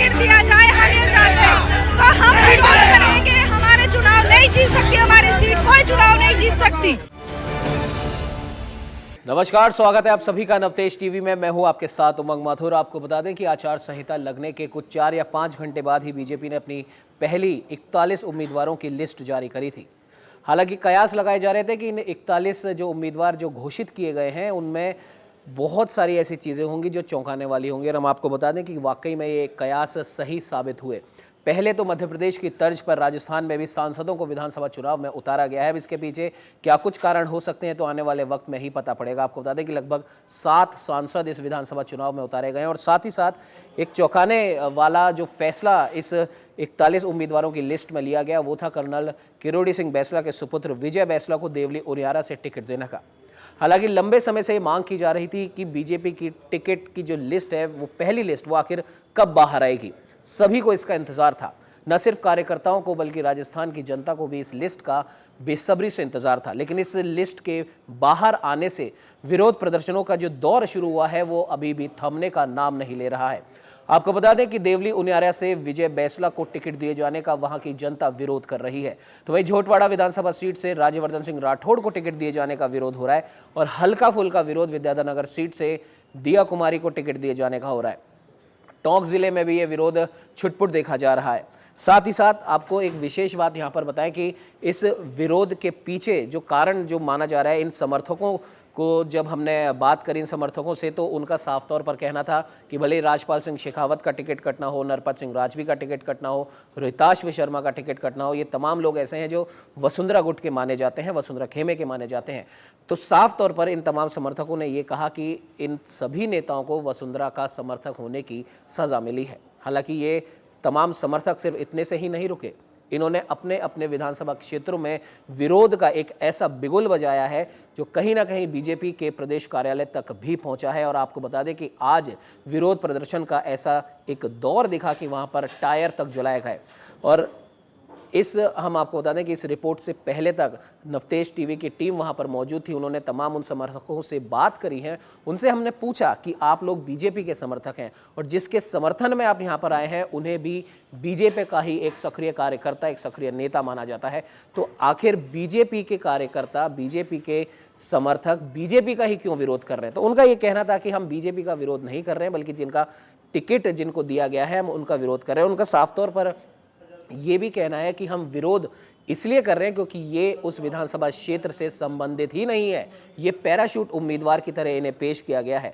Ticket दिया जाए, हम ये चाहते हैं। तो हम विरोध करेंगे। हमारे चुनाव नहीं जीत सकती, हमारी सीट कोई चुनाव नहीं जीत सकती। नमस्कार, स्वागत है आप सभी का नवतेज टीवी में। मैं हूं आपके साथ उमंग माथुर। आपको बता दें कि आचार संहिता लगने के कुछ 4 या 5 घंटे बाद ही बीजेपी ने अपनी पहली 41 उम्मीदवारों की लिस्ट जारी करी थी। हालांकि कयास लगाए जा रहे थे कि इन 41 जो उम्मीदवार जो घोषित किए गए हैं उनमें बहुत सारी ऐसी चीज़ें होंगी जो चौंकाने वाली होंगी, और हम आपको बता दें कि वाकई में ये कयास सही साबित हुए। पहले तो मध्य प्रदेश की तर्ज पर राजस्थान में भी सांसदों को विधानसभा चुनाव में उतारा गया है। अब इसके पीछे क्या कुछ कारण हो सकते हैं तो आने वाले वक्त में ही पता पड़ेगा। आपको बता दें कि लगभग 7 सांसद इस विधानसभा चुनाव में उतारे गए हैं, और साथ ही साथ एक चौंकाने वाला जो फैसला इस 41 उम्मीदवारों की लिस्ट में लिया गया वो था कर्नल किरोड़ी सिंह बैसला के सुपुत्र विजय बैसला को देवली उनियारा से टिकट देने का। हालांकि लंबे समय से ये मांग की जा रही थी कि बीजेपी की टिकट की जो लिस्ट है, वो पहली लिस्ट, वो आखिर कब बाहर आएगी। सभी को इसका इंतजार था, न सिर्फ कार्यकर्ताओं को बल्कि राजस्थान की जनता को भी इस लिस्ट का बेसब्री से इंतजार था। लेकिन इस लिस्ट के बाहर आने से विरोध प्रदर्शनों का जो दौर शुरू हुआ है वो अभी भी थमने का नाम नहीं ले रहा है। आपको बता दें कि देवली उनियारा से विजय बैसला को टिकट दिए जाने का वहां की जनता विरोध कर रही है, तो वही झोटवाड़ा विधानसभा सीट से राज्यवर्धन सिंह राठौड़ को टिकट दिए जाने का विरोध हो रहा है, और हल्का फुल्का विरोध विद्याधर सीट से दिया कुमारी को टिकट दिए जाने का हो रहा है। टोंक जिले में भी ये विरोध छुटपुट देखा जा रहा है। साथ ही साथ आपको एक विशेष बात यहाँ पर बताएं कि इस विरोध के पीछे जो कारण जो माना जा रहा है, इन समर्थकों को जब हमने बात करी इन समर्थकों से, तो उनका साफ तौर पर कहना था कि भले राजपाल सिंह शेखावत का टिकट कटना हो, नरपत सिंह राजवी का टिकट कटना हो, रोहिताश शर्मा का टिकट कटना हो, ये तमाम लोग ऐसे हैं जो वसुंधरा गुट के माने जाते हैं, वसुंधरा खेमे के माने जाते हैं। तो साफ तौर पर इन तमाम समर्थकों ने ये कहा कि इन सभी नेताओं को वसुंधरा का समर्थक होने की सज़ा मिली है। हालांकि ये तमाम समर्थक सिर्फ इतने से ही नहीं रुके, इन्होंने अपने अपने विधानसभा क्षेत्रों में विरोध का एक ऐसा बिगुल बजाया है जो कहीं ना कहीं बीजेपी के प्रदेश कार्यालय तक भी पहुंचा है। और आपको बता दें कि आज विरोध प्रदर्शन का ऐसा एक दौर दिखा कि वहां पर टायर तक जलाए गए। और हम आपको बता दें कि इस रिपोर्ट से पहले तक नवतेज टीवी की टीम वहां पर मौजूद थी। उन्होंने तमाम उन समर्थकों से बात करी है, उनसे हमने पूछा कि आप लोग बीजेपी के समर्थक हैं और जिसके समर्थन में आप यहां पर आए हैं उन्हें भी बीजेपी का ही एक सक्रिय कार्यकर्ता, एक सक्रिय नेता माना जाता है, तो आखिर बीजेपी के कार्यकर्ता, बीजेपी के समर्थक बीजेपी का ही क्यों विरोध कर रहे हैं। तो उनका ये कहना था कि हम बीजेपी का विरोध नहीं कर रहे हैं, बल्कि जिनका टिकट जिनको दिया गया है हम उनका विरोध कर रहे हैं। उनका साफ तौर पर ये भी कहना है कि हम विरोध इसलिए कर रहे हैं क्योंकि ये उस विधानसभा क्षेत्र से संबंधित ही नहीं है, ये पैराशूट उम्मीदवार की तरह इन्हें पेश किया गया है।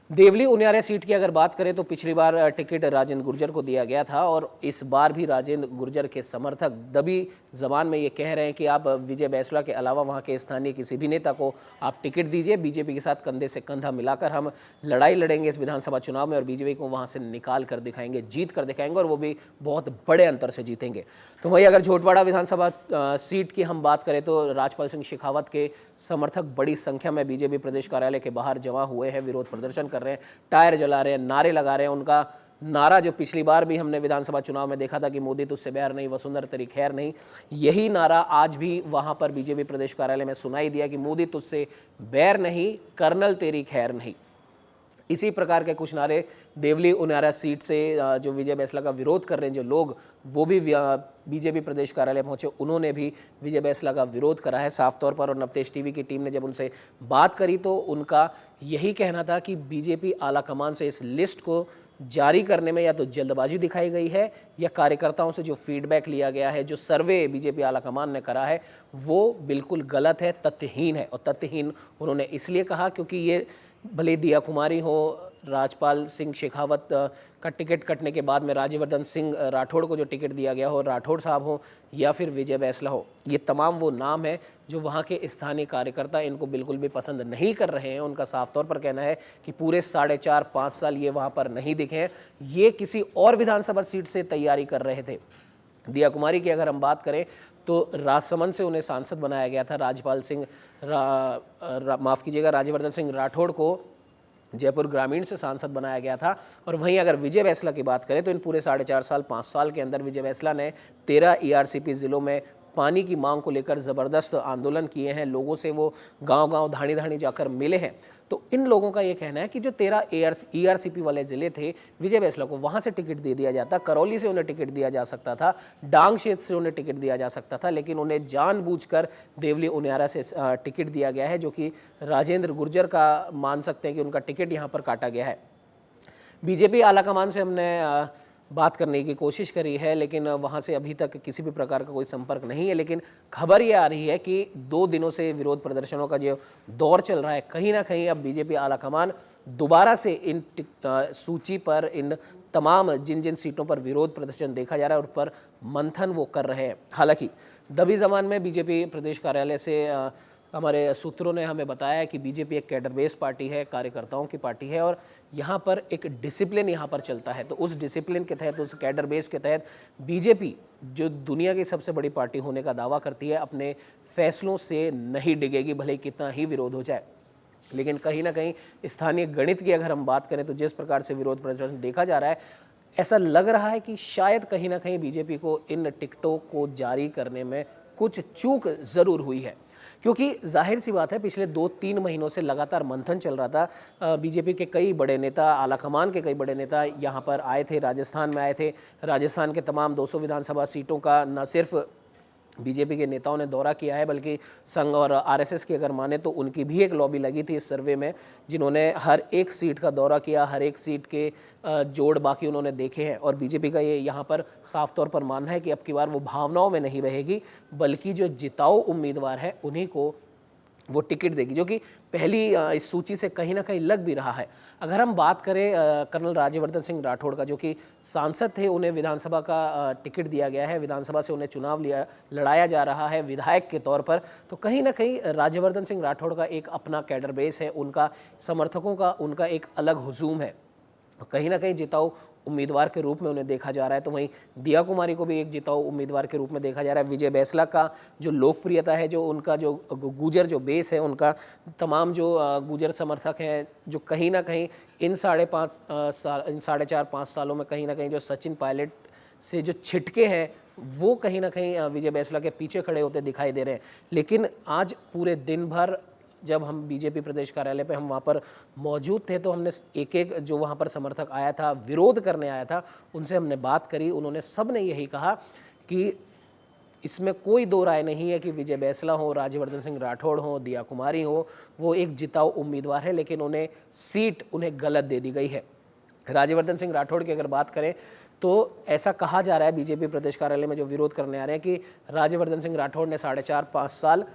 देवली उनियारा सीट की अगर बात करें तो पिछली बार टिकट राजेंद्र गुर्जर को दिया गया था, और इस बार भी राजेंद्र गुर्जर के समर्थक दबी जबान में ये कह रहे हैं कि आप विजय बैसला के अलावा वहाँ के स्थानीय किसी भी नेता को आप टिकट दीजिए, बीजेपी के साथ कंधे से कंधा मिलाकर हम लड़ाई लड़ेंगे इस विधानसभा चुनाव में और बीजेपी को वहाँ से निकाल कर दिखाएंगे, जीत कर दिखाएंगे, और वो भी बहुत बड़े अंतर से जीतेंगे। तो वही अगर झोटवाड़ा विधानसभा सीट की हम बात करें तो राजपाल सिंह शेखावत के समर्थक बड़ी संख्या में बीजेपी प्रदेश कार्यालय के बाहर जमा हुए हैं, विरोध प्रदर्शन कर रहे हैं, टायर जला रहे हैं, नारे लगा रहे हैं। उनका नारा जो पिछली बार भी हमने विधानसभा चुनाव में देखा था कि मोदी तुझसे बैर नहीं, वसुंधरा तेरी खैर नहीं, यही नारा आज भी वहां पर बीजेपी प्रदेश कार्यालय में सुनाई दिया कि मोदी तुझसे बैर नहीं, कर्नल तेरी खैर नहीं। इसी प्रकार के कुछ नारे देवली उनियारा सीट से जो विजय बैसला का विरोध कर रहे हैं जो लोग, वो भी बीजेपी प्रदेश कार्यालय पहुंचे, उन्होंने भी विजय बैसला का विरोध करा है साफ तौर पर। और नवतेज टीवी की टीम ने जब उनसे बात करी तो उनका यही कहना था कि बीजेपी आला कमान से इस लिस्ट को जारी करने में या तो जल्दबाजी दिखाई गई है, या कार्यकर्ताओं से जो फीडबैक लिया गया है, जो सर्वे बीजेपी आला कमान ने करा है, वो बिल्कुल गलत है, तथ्यहीन है। और तथ्यहीन उन्होंने इसलिए कहा क्योंकि ये भले दिया कुमारी हो, राजपाल सिंह शेखावत का टिकट कटने के बाद में राज्यवर्धन सिंह राठौड़ को जो टिकट दिया गया हो, राठौड़ साहब हो या फिर विजय बैसला हो, ये तमाम वो नाम है जो वहाँ के स्थानीय कार्यकर्ता इनको बिल्कुल भी पसंद नहीं कर रहे हैं। उनका साफ तौर पर कहना है कि पूरे 4.5-5 साल ये वहाँ पर नहीं दिखे हैं, ये किसी और विधानसभा सीट से तैयारी कर रहे थे। दिया कुमारी की अगर हम बात करें तो राजसमंद से उन्हें सांसद बनाया गया था। राजपाल सिंह माफ़ कीजिएगा, राज्यवर्धन सिंह राठौड़ को जयपुर ग्रामीण से सांसद बनाया गया था। और वहीं अगर विजय बैसला की बात करें तो इन पूरे 4.5 साल 5 साल के अंदर विजय बैसला ने 13 ERCP जिलों में पानी की मांग को लेकर ज़बरदस्त आंदोलन किए हैं, लोगों से वो गांव-गांव धाड़ी-धाड़ी जाकर मिले हैं। तो इन लोगों का ये कहना है कि जो 13 ईआरसीपी वाले ज़िले थे, विजय बैसला को वहाँ से टिकट दे दिया जाता, करौली से उन्हें टिकट दिया जा सकता था, डांग क्षेत्र से उन्हें टिकट दिया जा सकता था, लेकिन उन्हें जानबूझकर देवली उनियारा से टिकट दिया गया है, जो कि राजेंद्र गुर्जर का मान सकते हैं कि उनका टिकट यहाँ पर काटा गया है। बीजेपी आलाकमान से हमने बात करने की कोशिश करी है, लेकिन वहाँ से अभी तक किसी भी प्रकार का कोई संपर्क नहीं है। लेकिन खबर ये आ रही है कि 2 दिनों से विरोध प्रदर्शनों का जो दौर चल रहा है, कहीं ना कहीं अब बीजेपी आलाकमान दोबारा से इन सूची पर, इन तमाम जिन जिन सीटों पर विरोध प्रदर्शन देखा जा रहा है उस पर मंथन वो कर रहे हैं। हालांकि दबी जमान में बीजेपी प्रदेश कार्यालय से हमारे सूत्रों ने हमें बताया है कि बीजेपी एक कैडर बेस पार्टी है, कार्यकर्ताओं की पार्टी है और यहाँ पर एक डिसिप्लिन यहाँ पर चलता है। तो उस डिसिप्लिन के तहत, उस कैडर बेस के तहत बीजेपी जो दुनिया की सबसे बड़ी पार्टी होने का दावा करती है, अपने फैसलों से नहीं डिगेगी, भले कितना ही विरोध हो जाए। लेकिन कहीं ना कहीं स्थानीय गणित की अगर हम बात करें तो जिस प्रकार से विरोध प्रदर्शन देखा जा रहा है, ऐसा लग रहा है कि शायद कहीं ना कहीं बीजेपी को इन टिकटों को जारी करने में कुछ चूक ज़रूर हुई है, क्योंकि जाहिर सी बात है पिछले 2-3 महीनों से लगातार मंथन चल रहा था। बीजेपी के कई बड़े नेता, आलाकमान के कई बड़े नेता यहाँ पर आए थे, राजस्थान में आए थे। राजस्थान के तमाम 200 विधानसभा सीटों का न सिर्फ बीजेपी के नेताओं ने दौरा किया है, बल्कि संघ और आरएसएस की अगर माने तो उनकी भी एक लॉबी लगी थी इस सर्वे में, जिन्होंने हर एक सीट का दौरा किया, हर एक सीट के जोड़ बाकी उन्होंने देखे हैं। और बीजेपी का ये यहाँ पर साफ तौर पर मानना है कि अब की बार वो भावनाओं में नहीं बहेगी, बल्कि जो जिताऊ उम्मीदवार है उन्हीं को वो टिकट देगी, जो कि पहली इस सूची से कहीं ना कहीं लग भी रहा है। अगर हम बात करें कर्नल राज्यवर्धन सिंह राठौड़ का, जो कि सांसद थे, उन्हें विधानसभा का टिकट दिया गया है, विधानसभा से उन्हें चुनाव लड़ाया जा रहा है विधायक के तौर पर। तो कहीं ना कहीं राज्यवर्धन सिंह राठौड़ का एक अपना कैडर बेस है, उनका समर्थकों का उनका एक अलग हुजूम है, कहीं ना कहीं जिताऊ उम्मीदवार के रूप में उन्हें देखा जा रहा है। तो वहीं दिया कुमारी को भी एक जिताऊ उम्मीदवार के रूप में देखा जा रहा है। विजय बैसला का जो लोकप्रियता है, जो उनका जो गुजर जो बेस है, उनका तमाम जो गुजर समर्थक हैं, जो कहीं ना कहीं इन 4.5 सालों में कहीं ना कहीं जो सचिन पायलट से जो छिटके हैं, वो कहीं ना कहीं विजय बैसला के पीछे खड़े होते दिखाई दे रहे हैं। लेकिन आज पूरे दिन भर जब हम बीजेपी प्रदेश कार्यालय पे हम वहाँ पर मौजूद थे, तो हमने एक एक जो वहाँ पर समर्थक आया था, विरोध करने आया था, उनसे हमने बात करी। उन्होंने सब ने यही कहा कि इसमें कोई दो राय नहीं है कि विजय बैसला हो, राज्यवर्धन सिंह राठौड़ हो, दिया कुमारी हो, वो एक जिताऊ उम्मीदवार है, लेकिन उन्हें सीट उन्हें गलत दे दी गई है। राज्यवर्धन सिंह राठौड़ की अगर बात करें तो ऐसा कहा जा रहा है बीजेपी प्रदेश कार्यालय में जो विरोध करने आ रहे हैं कि राज्यवर्धन सिंह राठौड़ ने 4.5-5 साल,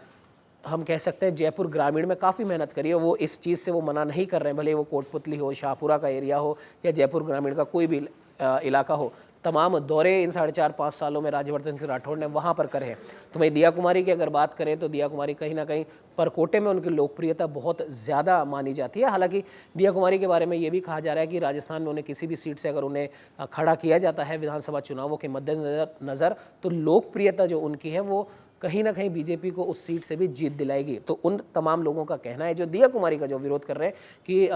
हम कह सकते हैं, जयपुर ग्रामीण में काफ़ी मेहनत करी है। वो इस चीज़ से वो मना नहीं कर रहे हैं, भले वो कोटपुतली हो, शाहपुरा का एरिया हो या जयपुर ग्रामीण का कोई भी इलाका हो, तमाम दौरे इन 4.5-5 सालों में राज्यवर्धन सिंह राठौड़ ने वहाँ पर करे हैं। तो वहीं दिया कुमारी की अगर बात करें तो दिया कुमारी कहीं ना कहीं परकोटे में उनकी लोकप्रियता बहुत ज़्यादा मानी जाती है। हालांकि दिया कुमारी के बारे में ये भी कहा जा रहा है कि राजस्थान में उन्हें किसी भी सीट से अगर उन्हें खड़ा किया जाता है विधानसभा चुनावों के मद्देनज़र, तो लोकप्रियता जो उनकी है वो कहीं ना कहीं बीजेपी को उस सीट से भी जीत दिलाएगी। तो उन तमाम लोगों का कहना है जो दिया कुमारी का जो विरोध कर रहे हैं कि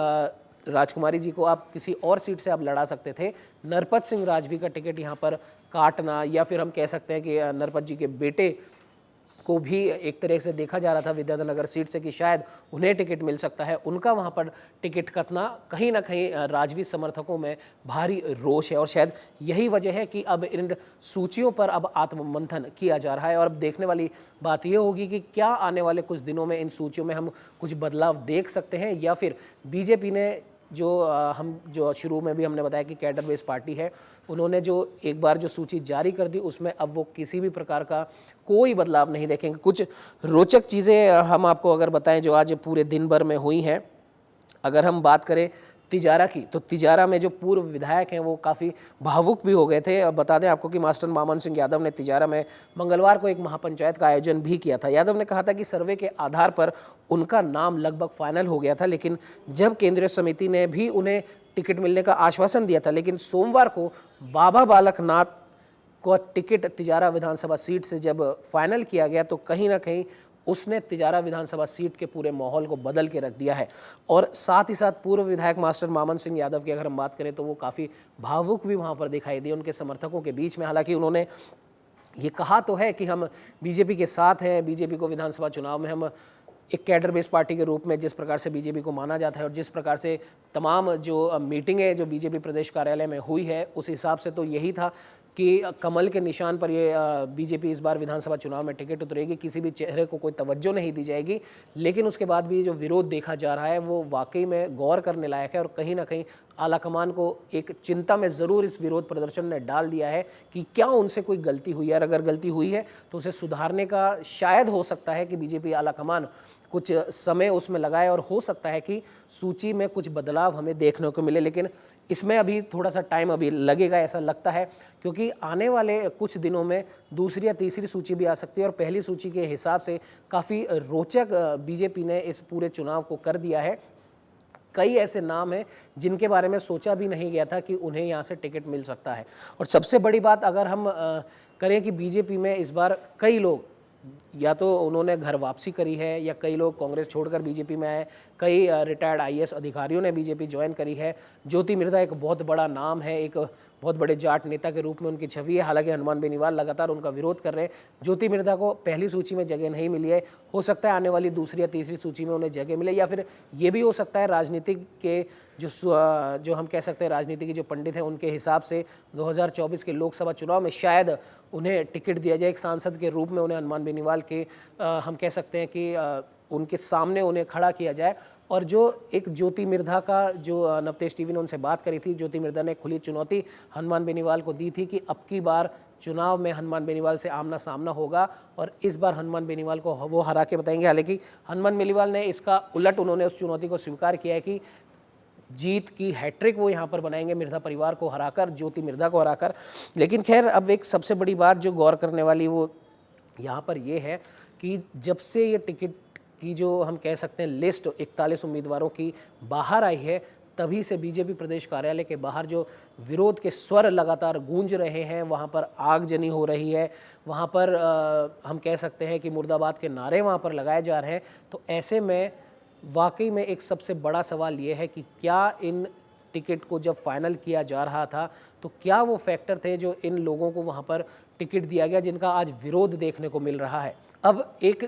राजकुमारी जी को आप किसी और सीट से आप लड़ा सकते थे, नरपत सिंह राजवी का टिकट यहाँ पर काटना, या फिर हम कह सकते हैं कि नरपत जी के बेटे को भी एक तरह से देखा जा रहा था विद्याधर नगर सीट से कि शायद उन्हें टिकट मिल सकता है, उनका वहाँ पर टिकट कटना कहीं ना कहीं राजवी समर्थकों में भारी रोष है। और शायद यही वजह है कि अब इन सूचियों पर अब आत्ममंथन किया जा रहा है। और अब देखने वाली बात यह होगी कि क्या आने वाले कुछ दिनों में इन सूचियों में हम कुछ बदलाव देख सकते हैं, या फिर बीजेपी ने जो शुरू में भी हमने बताया कि कैडर बेस पार्टी है, उन्होंने जो एक बार जो सूची जारी कर दी उसमें अब वो किसी भी प्रकार का कोई बदलाव नहीं देखेंगे। कुछ रोचक चीज़ें हम आपको अगर बताएं जो आज पूरे दिन भर में हुई हैं। अगर हम बात करें तिजारा की, तो तिजारा में जो पूर्व विधायक हैं वो काफ़ी भावुक भी हो गए थे। अब बता दें आपको कि मास्टर मामन सिंह यादव ने तिजारा में मंगलवार को एक महापंचायत का आयोजन भी किया था। यादव ने कहा था कि सर्वे के आधार पर उनका नाम लगभग फाइनल हो गया था, लेकिन जब केंद्रीय समिति ने भी उन्हें टिकट मिलने का आश्वासन दिया था, लेकिन सोमवार को बाबा बालकनाथ को टिकट तिजारा विधानसभा सीट से जब फाइनल किया गया तो कहीं ना कहीं उसने तिजारा विधानसभा सीट के पूरे माहौल को बदल के रख दिया है। और साथ ही साथ पूर्व विधायक मास्टर मामन सिंह यादव की अगर हम बात करें तो वो काफ़ी भावुक भी वहाँ पर दिखाई दिए उनके समर्थकों के बीच में। हालांकि उन्होंने ये कहा तो है कि हम बीजेपी के साथ हैं, बीजेपी को विधानसभा चुनाव में हम एक कैडर बेस्ड पार्टी के रूप में जिस प्रकार से बीजेपी को माना जाता है और जिस प्रकार से तमाम जो मीटिंगें जो बीजेपी प्रदेश कार्यालय में हुई है, उस हिसाब से तो यही था कि कमल के निशान पर ये बीजेपी इस बार विधानसभा चुनाव में टिकट उतरेगी, किसी भी चेहरे को कोई तवज्जो नहीं दी जाएगी। लेकिन उसके बाद भी जो विरोध देखा जा रहा है वो वाकई में गौर करने लायक है और कहीं ना कहीं आलाकमान को एक चिंता में ज़रूर इस विरोध प्रदर्शन ने डाल दिया है कि क्या उनसे कोई गलती हुई है, और अगर गलती हुई है तो उसे सुधारने का शायद हो सकता है कि बीजेपी आलाकमान कुछ समय उसमें लगाए और हो सकता है कि सूची में कुछ बदलाव हमें देखने को मिले। लेकिन इसमें अभी थोड़ा सा टाइम अभी लगेगा ऐसा लगता है, क्योंकि आने वाले कुछ दिनों में दूसरी या तीसरी सूची भी आ सकती है और पहली सूची के हिसाब से काफ़ी रोचक बीजेपी ने इस पूरे चुनाव को कर दिया है। कई ऐसे नाम हैं जिनके बारे में सोचा भी नहीं गया था कि उन्हें यहाँ से टिकट मिल सकता है। और सबसे बड़ी बात अगर हम करें कि बीजेपी में इस बार कई लोग या तो उन्होंने घर वापसी करी है या कई लोग कांग्रेस छोड़कर बीजेपी में आए, कई रिटायर्ड आईएएस अधिकारियों ने बीजेपी ज्वाइन करी है। ज्योति मिर्धा एक बहुत बड़ा नाम है, एक बहुत बड़े जाट नेता के रूप में उनकी छवि है। हालांकि हनुमान बेनीवाल लगातार उनका विरोध कर रहे हैं। ज्योति मिर्धा को पहली सूची में जगह नहीं मिली है, हो सकता है आने वाली दूसरी या तीसरी सूची में उन्हें जगह मिले, या फिर ये भी हो सकता है राजनीति के जो हम कह सकते हैं राजनीति के जो पंडित हैं उनके हिसाब से 2024 के लोकसभा चुनाव में शायद उन्हें टिकट दिया जाए, एक सांसद के रूप में उन्हें हनुमान बेनीवाल के हम कह सकते हैं कि उनके सामने उन्हें खड़ा किया जाए। और जो एक ज्योति मिर्धा का जो नवतेज टीवी ने उनसे बात करी थी, ज्योति मिर्धा ने खुली चुनौती हनुमान बेनीवाल को दी थी कि अब की बार चुनाव में हनुमान बेनीवाल से आमना सामना होगा और इस बार हनुमान बेनीवाल को वो हरा के बताएंगे। हालांकि हनुमान बेनीवाल ने इसका उलट उन्होंने उस चुनौती को स्वीकार किया है कि जीत की हैट्रिक वो यहाँ पर बनाएंगे मिर्धा परिवार को हराकर, ज्योति मिर्धा को हराकर। लेकिन खैर अब एक सबसे बड़ी बात जो गौर करने वाली वो यहाँ पर ये है कि जब से ये टिकट की जो हम कह सकते हैं लिस्ट 41 उम्मीदवारों की बाहर आई है, तभी से बीजेपी प्रदेश कार्यालय के बाहर जो विरोध के स्वर लगातार गूंज रहे हैं, वहाँ पर आगजनी हो रही है, वहाँ पर हम कह सकते हैं कि मुर्दाबाद के नारे वहाँ पर लगाए जा रहे हैं। तो ऐसे में वाकई में एक सबसे बड़ा सवाल ये है कि क्या इन टिकट को जब फाइनल किया जा रहा था तो क्या वो फैक्टर थे जो इन लोगों को वहाँ पर टिकट दिया गया जिनका आज विरोध देखने को मिल रहा है। अब एक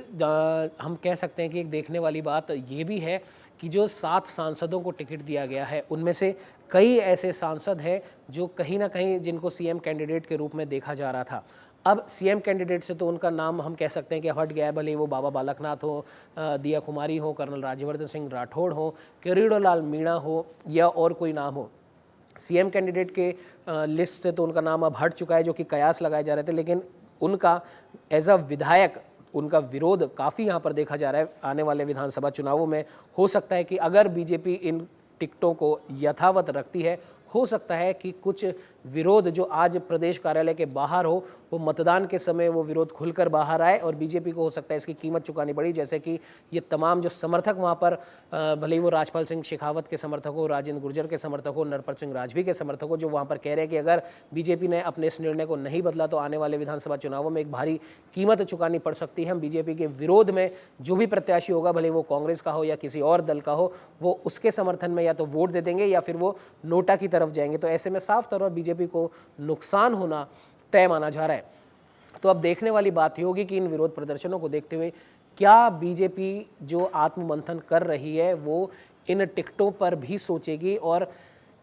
हम कह सकते हैं कि एक देखने वाली बात ये भी है कि जो 7 सांसदों को टिकट दिया गया है उनमें से कई ऐसे सांसद हैं जो कहीं ना कहीं जिनको सीएम कैंडिडेट के रूप में देखा जा रहा था। अब सीएम कैंडिडेट से तो उनका नाम हम कह सकते हैं कि हट गया है, भले वो बाबा बालकनाथ हो, दिया कुमारी हो, कर्नल राज्यवर्धन सिंह राठौड़ हो, किरीड़ोलाल मीणा हो या और कोई नाम हो। सीएम कैंडिडेट के लिस्ट से तो उनका नाम अब हट चुका है, जो कि कयास लगाए जा रहे थे, लेकिन उनका एज अ विधायक उनका विरोध काफ़ी यहाँ पर देखा जा रहा है। आने वाले विधानसभा चुनावों में हो सकता है कि अगर बीजेपी इन टिकटों को यथावत रखती है, हो सकता है कि कुछ विरोध जो आज प्रदेश कार्यालय के बाहर हो वो मतदान के समय वो विरोध खुलकर बाहर आए और बीजेपी को हो सकता है इसकी कीमत चुकानी पड़ी। जैसे कि ये तमाम जो समर्थक वहाँ पर भले ही वो राजपाल सिंह शेखावत के समर्थक हो, राजेंद्र गुर्जर के समर्थक हो, नरपत सिंह राजवी के समर्थक हो, जो वहाँ पर कह रहे हैं कि अगर बीजेपी ने अपने इस निर्णय को नहीं बदला तो आने वाले विधानसभा चुनावों में एक भारी कीमत चुकानी पड़ सकती है। हम बीजेपी के विरोध में जो भी प्रत्याशी होगा, भले वो कांग्रेस का हो या किसी और दल का हो, वो उसके समर्थन में या तो वोट दे देंगे या फिर वो नोटा की तरफ जाएंगे। तो ऐसे में साफ तौर पर बीजेपी को नुकसान होना तय माना जा रहा है। तो अब देखने वाली बात ये होगी कि इन विरोध प्रदर्शनों को देखते हुए क्या बीजेपी जो आत्ममंथन कर रही है वो इन टिकटों पर भी सोचेगी और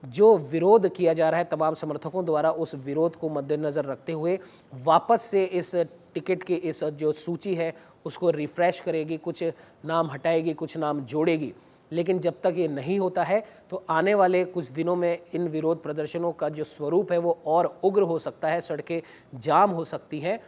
जो विरोध किया जा रहा है तमाम समर्थकों द्वारा, उस विरोध को मद्देनज़र रखते हुए वापस से इस टिकट की इस जो सूची है उसको रिफ्रेश करेगी, कुछ नाम हटाएगी, कुछ नाम जोड़ेगी। लेकिन जब तक ये नहीं होता है तो आने वाले कुछ दिनों में इन विरोध प्रदर्शनों का जो स्वरूप है वो और उग्र हो सकता है, सड़कें जाम हो सकती हैं।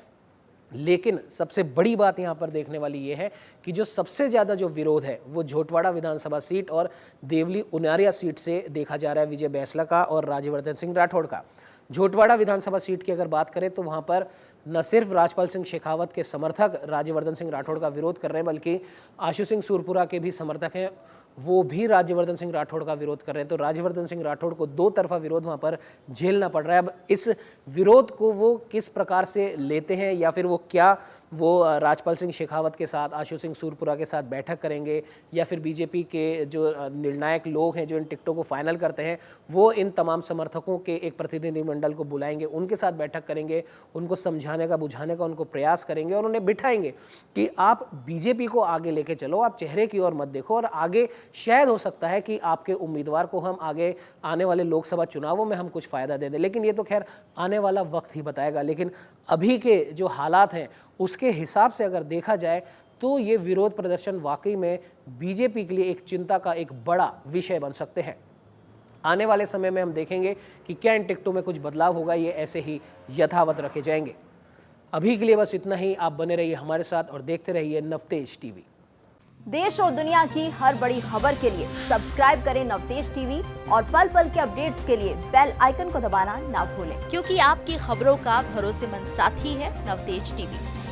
लेकिन सबसे बड़ी बात यहाँ पर देखने वाली ये है कि जो सबसे ज़्यादा जो विरोध है वो झोटवाड़ा विधानसभा सीट और देवली उनारिया सीट से देखा जा रहा है, विजय बैंसला का और राज्यवर्धन सिंह राठौड़ का। झोटवाड़ा विधानसभा सीट की अगर बात करें तो वहाँ पर न सिर्फ राजपाल सिंह शेखावत के समर्थक राज्यवर्धन सिंह राठौड़ का विरोध कर रहे हैं, बल्कि आशु सिंह सूरपुरा के भी समर्थक हैं, वो भी राज्यवर्धन सिंह राठौड़ का विरोध कर रहे हैं। तो राज्यवर्धन सिंह राठौड़ को दो तरफा विरोध वहाँ पर झेलना पड़ रहा है। अब इस विरोध को वो किस प्रकार से लेते हैं या फिर वो क्या वो राजपाल सिंह शेखावत के साथ, आशु सिंह सूरपुरा के साथ बैठक करेंगे, या फिर बीजेपी के जो निर्णायक लोग हैं जो इन टिकटों को फाइनल करते हैं वो इन तमाम समर्थकों के एक प्रतिनिधिमंडल को बुलाएंगे, उनके साथ बैठक करेंगे, उनको समझाने का बुझाने का उनको प्रयास करेंगे और उन्हें बिठाएंगे कि आप बीजेपी को आगे लेके चलो, आप चेहरे की ओर मत देखो, और आगे शायद हो सकता है कि आपके उम्मीदवार को हम आगे आने वाले लोकसभा चुनावों में हम कुछ फ़ायदा दे दें। लेकिन ये तो खैर आने वाला वक्त ही बताएगा। लेकिन अभी के जो हालात हैं उसके हिसाब से अगर देखा जाए तो ये विरोध प्रदर्शन वाकई में बीजेपी के लिए एक चिंता का एक बड़ा विषय बन सकते हैं। आने वाले समय में हम देखेंगे कि क्या इन टिकटों में कुछ बदलाव होगा, ये ऐसे ही यथावत रखे जाएंगे। अभी के लिए बस इतना ही। आप बने रहिए हमारे साथ और देखते रहिए नवतेज टीवी। देश और दुनिया की हर बड़ी खबर के लिए सब्सक्राइब करें नवतेज टीवी और पल पल के अपडेट्स के लिए बेल आइकन को दबाना ना भूलें, क्योंकि आपकी खबरों का भरोसेमंद साथी है नवतेज टीवी।